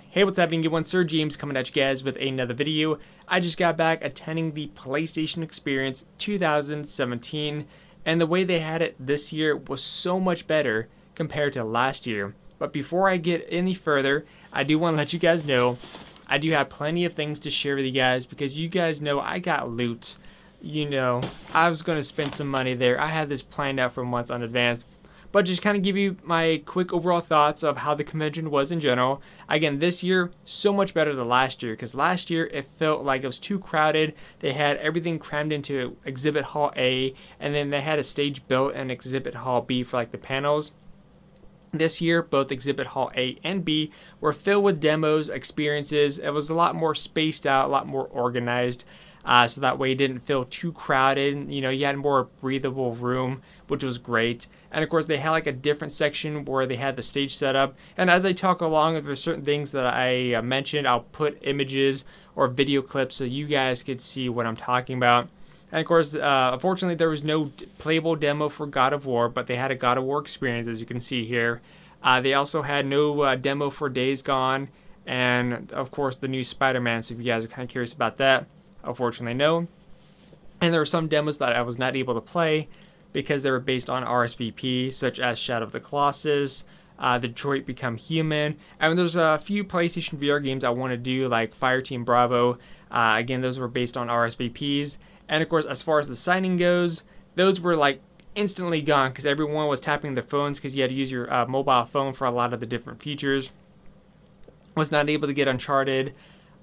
Hey, what's happening? Good one, SirJames coming at you guys with another video. I just got back attending the PlayStation Experience 2017, and the way they had it this year was so much better compared to last year. But before I get any further, I do want to let you guys know I do have plenty of things to share with you guys because you guys know I got loot. You know, I was going to spend some money there. I had this planned out for months in advance. But just kind of give you my quick overall thoughts of how the convention was in general. Again, this year, so much better than last year. Because last year, it felt like it was too crowded. They had everything crammed into Exhibit Hall A. And then they had a stage built in Exhibit Hall B for like the panels. This year, both Exhibit Hall A and B were filled with demos, experiences. It was a lot more spaced out, a lot more organized. So that way it didn't feel too crowded. You know, you had more breathable room, which was great. And of course, they had like a different section where they had the stage set up. And as I talk along, if there's certain things that I mentioned, I'll put images or video clips so you guys could see what I'm talking about. And of course, unfortunately, there was no playable demo for God of War, but they had a God of War experience, as you can see here. They also had no demo for Days Gone, and of course, the new Spider-Man. So if you guys are kind of curious about that, unfortunately, no. And there were some demos that I was not able to play because they were based on RSVP, such as Shadow of the Colossus, Detroit Become Human. And there's a few PlayStation VR games I want to do, like Fireteam Bravo. Again, those were based on RSVPs. And of course, as far as the signing goes, those were like instantly gone because everyone was tapping their phones because you had to use your mobile phone for a lot of the different features. Was not able to get Uncharted.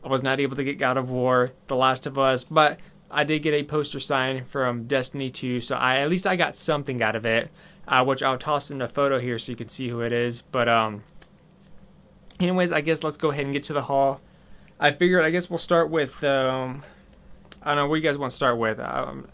I was not able to get God of War, The Last of Us, but I did get a poster sign from Destiny 2, so at least I got something out of it, which I'll toss in a photo here so you can see who it is. But anyways, I guess let's go ahead and get to the hall. I figured I guess we'll start with I don't know what you guys want to start with.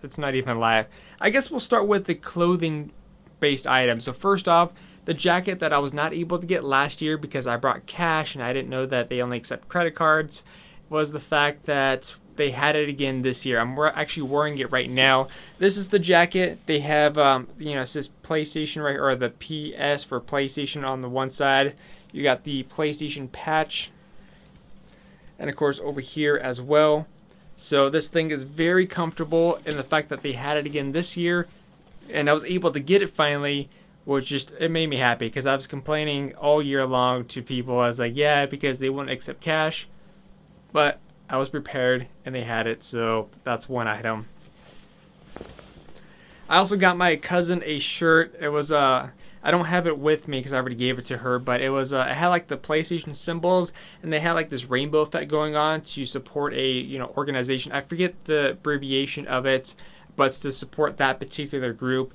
It's not even live. I guess we'll start with the clothing-based items. So first off, the jacket that I was not able to get last year because I brought cash and I didn't know that they only accept credit cards was the fact that they had it again this year. I'm actually wearing it right now. This is the jacket. They have, you know, it says PlayStation right, or the PS for PlayStation on the one side. You got the PlayStation patch, and of course over here as well. So this thing is very comfortable, and the fact that they had it again this year, and I was able to get it finally, was just, it made me happy because I was complaining all year long to people. I was like, yeah, because they wouldn't accept cash, but I was prepared and they had it, so that's one item. I also got my cousin a shirt. It was I don't have it with me because I already gave it to her, but it was it had like the PlayStation symbols, and they had like this rainbow effect going on to support a organization. I forget the abbreviation of it, but it's to support that particular group.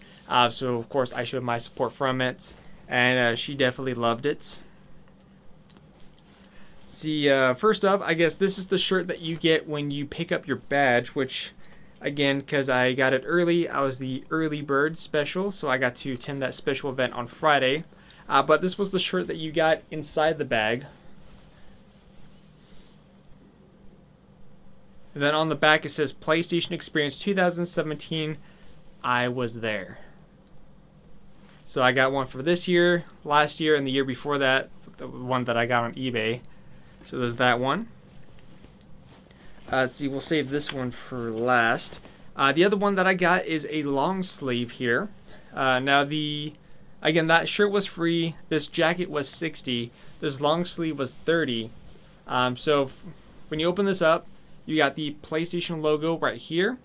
So of course I showed my support from it, and she definitely loved it. See, first up, I guess this is the shirt that you get when you pick up your badge, which, again, because I got it early, I was the early bird special, so I got to attend that special event on Friday. But this was the shirt that you got inside the bag. And then on the back it says PlayStation Experience 2017, I was there. So I got one for this year, last year, and the year before that, the one that I got on eBay. So there's that one. Let's see, we'll save this one for last. The other one that I got is a long sleeve here. Now again, that shirt was free. This jacket was $60. This long sleeve was $30. So when you open this up, you got the PlayStation logo right here.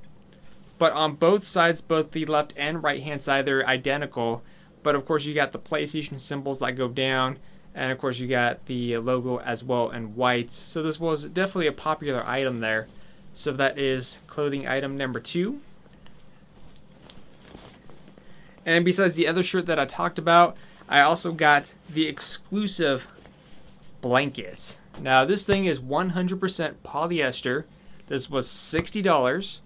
But on both sides, both the left and right hand side, they're identical. But of course, you got the PlayStation symbols that go down. And of course you got the logo as well in white. So this was definitely a popular item there. So that is clothing item number 2. And besides the other shirt that I talked about, I also got the exclusive blankets. Now this thing is 100% polyester. This was $60.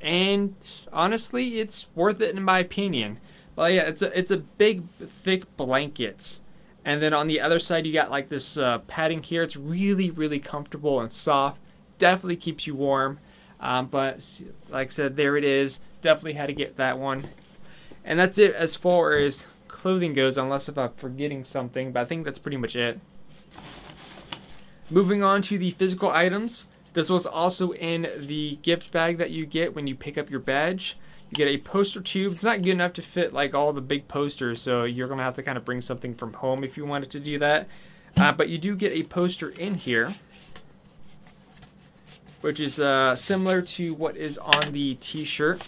And honestly, it's worth it in my opinion. But yeah, it's a big, thick blanket. And then on the other side, you got like this padding here. It's really, really comfortable and soft. Definitely keeps you warm. But like I said, there it is. Definitely had to get that one. And that's it as far as clothing goes, unless if I'm forgetting something. But I think that's pretty much it. Moving on to the physical items. This was also in the gift bag that you get when you pick up your badge. You get a poster tube. It's not good enough to fit like all the big posters, so you're going to have to kind of bring something from home if you wanted to do that. But you do get a poster in here, which is similar to what is on the t-shirt,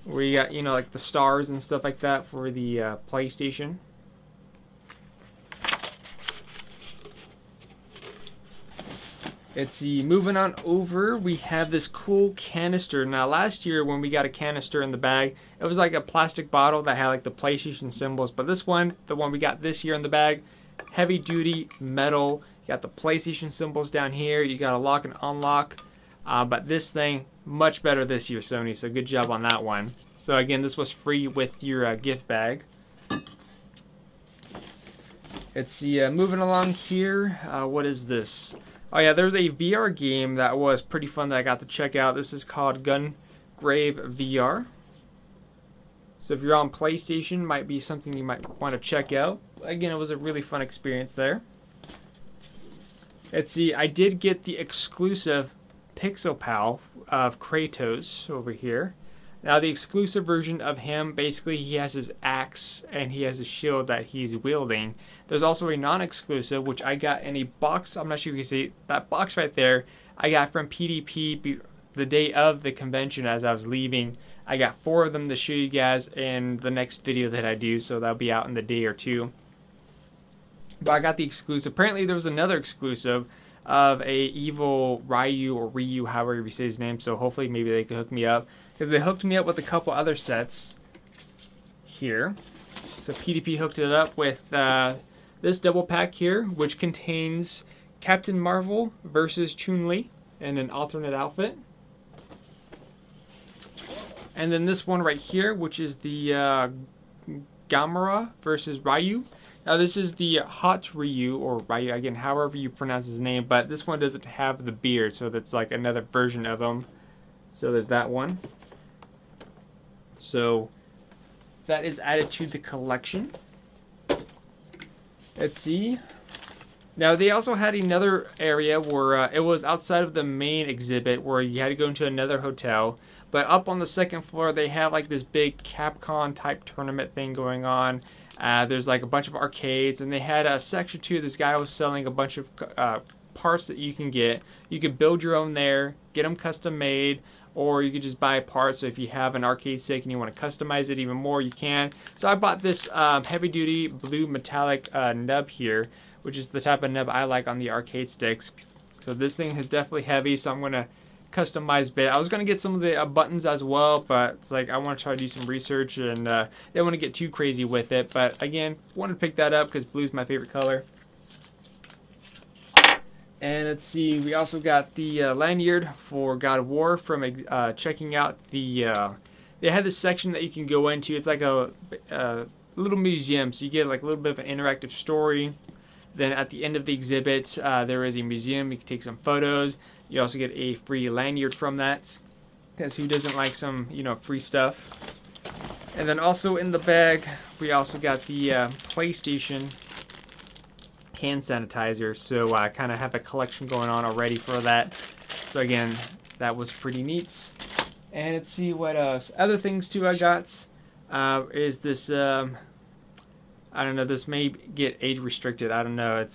where you got, you know, like the stars and stuff like that for the PlayStation. Let's see, moving on over, we have this cool canister. Now last year when we got a canister in the bag, it was like a plastic bottle that had like the PlayStation symbols, but this one, the one we got this year in the bag, heavy duty metal. You got the PlayStation symbols down here, you got a lock and unlock, but this thing, much better this year, Sony, so good job on that one. So again, this was free with your gift bag. Let's see, moving along here, what is this? Oh yeah, there's a VR game that was pretty fun that I got to check out. This is called Gungrave VR. So if you're on PlayStation, might be something you might want to check out. Again, it was a really fun experience there. Let's see, I did get the exclusive Pixel Pal of Kratos over here. Now the exclusive version of him, basically he has his axe and he has a shield that he's wielding. There's also a non-exclusive, which I got in a box. I'm not sure if you can see that box right there. I got from PDP the day of the convention as I was leaving. I got 4 of them to show you guys in the next video that I do, so that'll be out in the day or two. But I got the exclusive. Apparently there was another exclusive of a evil Ryu or Ryu, however you say his name, so hopefully maybe they can hook me up. Because they hooked me up with a couple other sets here. So PDP hooked it up with this double pack here, which contains Captain Marvel versus Chun-Li in an alternate outfit. And then this one right here, which is the Gamera versus Ryu. Now this is the Hot Ryu, or Ryu, again, however you pronounce his name, but this one doesn't have the beard, so that's like another version of him. So there's that one. So that is added to the collection. Let's see. Now they also had another area where it was outside of the main exhibit where you had to go into another hotel. But up on the second floor they have like this big Capcom type tournament thing going on. There's like a bunch of arcades, and they had a section 2. This guy was selling a bunch of parts that you can get. You could build your own there, get them custom made, or you could just buy parts. So if you have an arcade stick and you want to customize it even more, you can. So I bought this heavy duty blue metallic nub here, which is the type of nub I like on the arcade sticks. So this thing is definitely heavy, so I'm going to customize bit. I was going to get some of the buttons as well, but it's like I want to try to do some research and didn't want to get too crazy with it. But again, wanted to pick that up because blue's my favorite color. And let's see, we also got the lanyard for God of War from checking out the, they had this section that you can go into. It's like a little museum, so you get like a little bit of an interactive story. Then at the end of the exhibit, there is a museum. You can take some photos. You also get a free lanyard from that, because who doesn't like some, you know, free stuff. And then also in the bag, we also got the PlayStation hand sanitizer, so I kind of have a collection going on already for that. So again, that was pretty neat. And let's see what else. Other things too I got is this, I don't know, this may get age restricted, I don't know.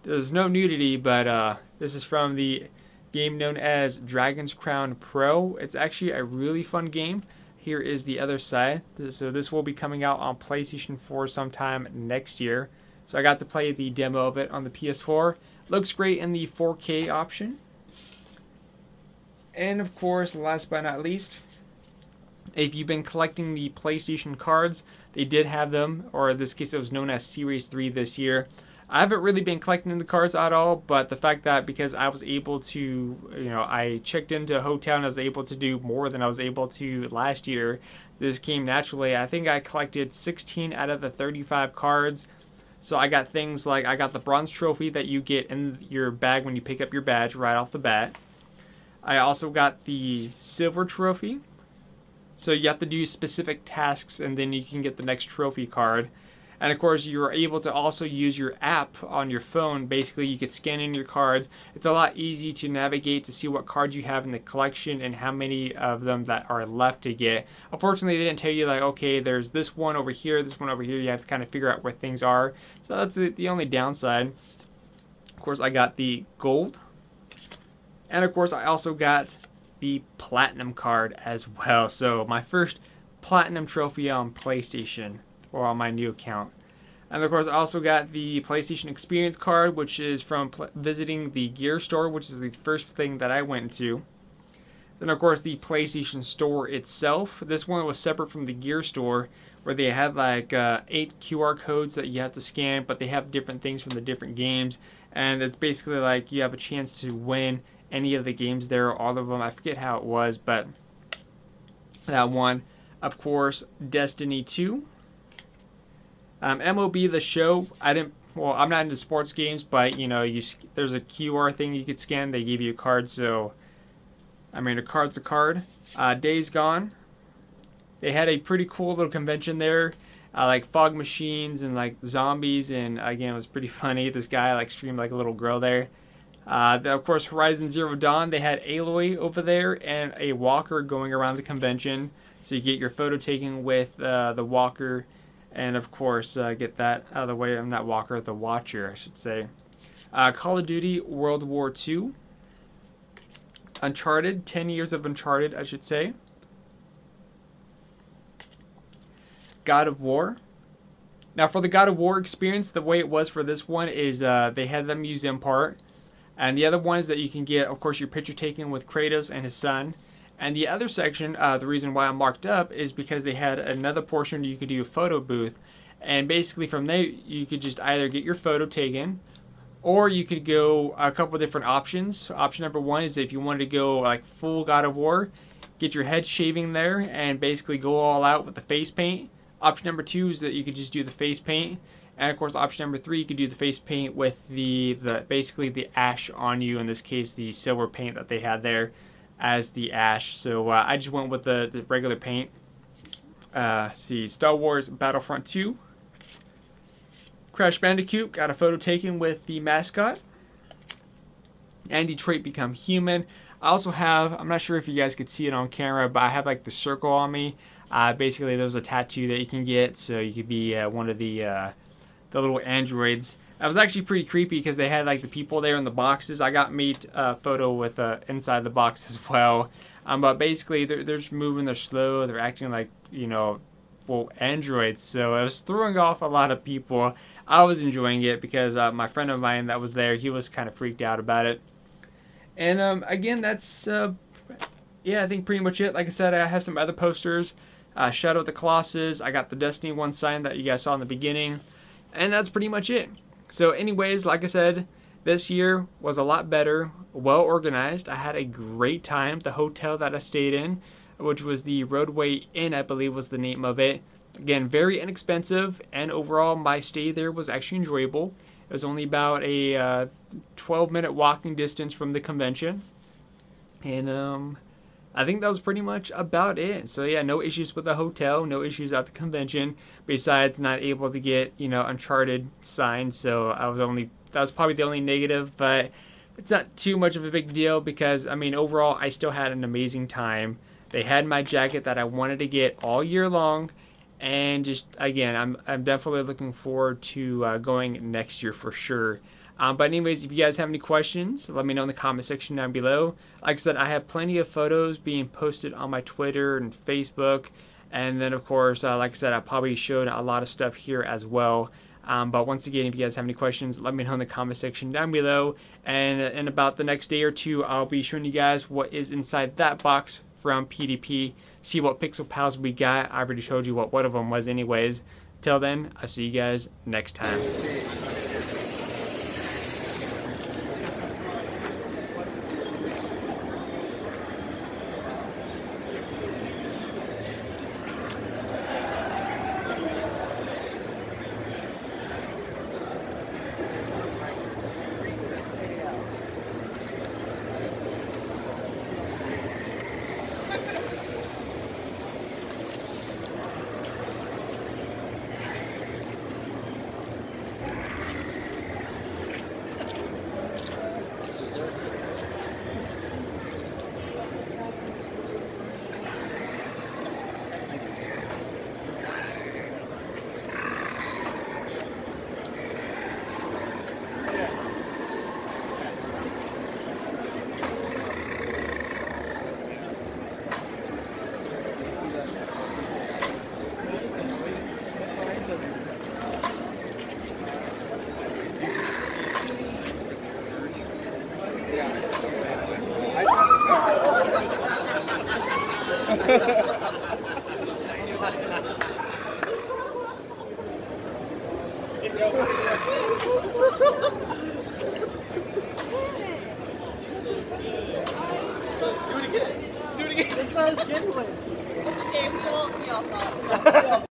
There's no nudity, but this is from the game known as Dragon's Crown Pro. It's actually a really fun game. Here is the other side. So this will be coming out on PlayStation 4 sometime next year. So I got to play the demo of it on the PS4. Looks great in the 4K option. And of course, last but not least, if you've been collecting the PlayStation cards, they did have them, or in this case it was known as Series 3 this year. I haven't really been collecting the cards at all, but the fact that because I was able to, you know, I checked into a hotel and I was able to do more than I was able to last year, this came naturally. I think I collected 16 out of the 35 cards. So I got things like, I got the bronze trophy that you get in your bag when you pick up your badge right off the bat. I also got the silver trophy. So you have to do specific tasks and then you can get the next trophy card. And of course, you're able to also use your app on your phone. Basically, you could scan in your cards. It's a lot easy to navigate to see what cards you have in the collection and how many of them that are left to get. Unfortunately, they didn't tell you like, okay, there's this one over here, this one over here. You have to kind of figure out where things are. So that's the only downside. Of course, I got the gold. And of course, I also got the platinum card as well. So my first platinum trophy on PlayStation, or on my new account. And of course, I also got the PlayStation Experience card, which is from visiting the Gear Store, which is the first thing that I went to. Then of course, the PlayStation Store itself. This one was separate from the Gear Store, where they had like 8 QR codes that you have to scan, but they have different things from the different games. And it's basically like you have a chance to win any of the games there, all of them. I forget how it was, but that one. Of course, Destiny 2. MLB The Show. Well, I'm not into sports games, but you know, there's a QR thing you could scan. They give you a card, so I mean, a card's a card. Days Gone. They had a pretty cool little convention there, like fog machines and like zombies, and again, it was pretty funny. This guy like streamed like a little girl there. Of course, Horizon Zero Dawn. They had Aloy over there and a walker going around the convention. So you get your photo taken with the walker, and of course get that out of the way. I'm not walker, the watcher, I should say. Call of Duty World War II. Uncharted, 10 years of Uncharted, I should say. God of War. Now for the God of War experience, the way it was for this one is they had the museum part. And the other one is that you can get, of course, your picture taken with Kratos and his son. And the other section, the reason why I'm marked up is because they had another portion you could do a photo booth. And basically from there, you could just either get your photo taken, or you could go a couple different options. So option number one is if you wanted to go like full God of War, get your head shaving there and basically go all out with the face paint. Option number two is that you could just do the face paint. And of course, option number three, you could do the face paint with the basically the ash on you. In this case, the silver paint that they had there as the ash. So I just went with the regular paint. See, Star Wars Battlefront 2. Crash Bandicoot, got a photo taken with the mascot. And Detroit Become Human. I also have, I'm not sure if you guys could see it on camera, but I have like the circle on me. Basically, there's a tattoo that you can get, so you could be one of the little androids. That was actually pretty creepy because they had like the people there in the boxes. I got me a photo with inside the box as well. But basically, they're just moving, they're slow, they're acting like, you know, well, androids. So it was throwing off a lot of people. I was enjoying it because my friend of mine that was there, he was kind of freaked out about it. And again, that's, yeah, I think pretty much it. Like I said, I have some other posters. Shadow of the Colossus. I got the Destiny 1 sign that you guys saw in the beginning. And that's pretty much it. So anyways, like I said, this year was a lot better, well organized. I had a great time. The hotel that I stayed in, which was the Roadway Inn, I believe was the name of it. Again, very inexpensive, and overall my stay there was actually enjoyable. It was only about a 12-minute walking distance from the convention. And I think that was pretty much about it. So yeah, no issues with the hotel, no issues at the convention, besides not able to get, you know, Uncharted signed. So that was probably the only negative, but it's not too much of a big deal because, I mean, overall, I still had an amazing time. They had my jacket that I wanted to get all year long, and just, again, I'm definitely looking forward to going next year for sure. But anyways, if you guys have any questions, let me know in the comment section down below. Like I said, I have plenty of photos being posted on my Twitter and Facebook. And then, of course, like I said, I probably showed a lot of stuff here as well. But once again, if you guys have any questions, let me know in the comment section down below. And in about the next day or two, I'll be showing you guys what is inside that box from PDP. See what Pixel Pals we got. I already showed you what one of them was anyways. Till then, I'll see you guys next time. Do it again. Do it again. It's not as genuine. It's okay. We all saw it.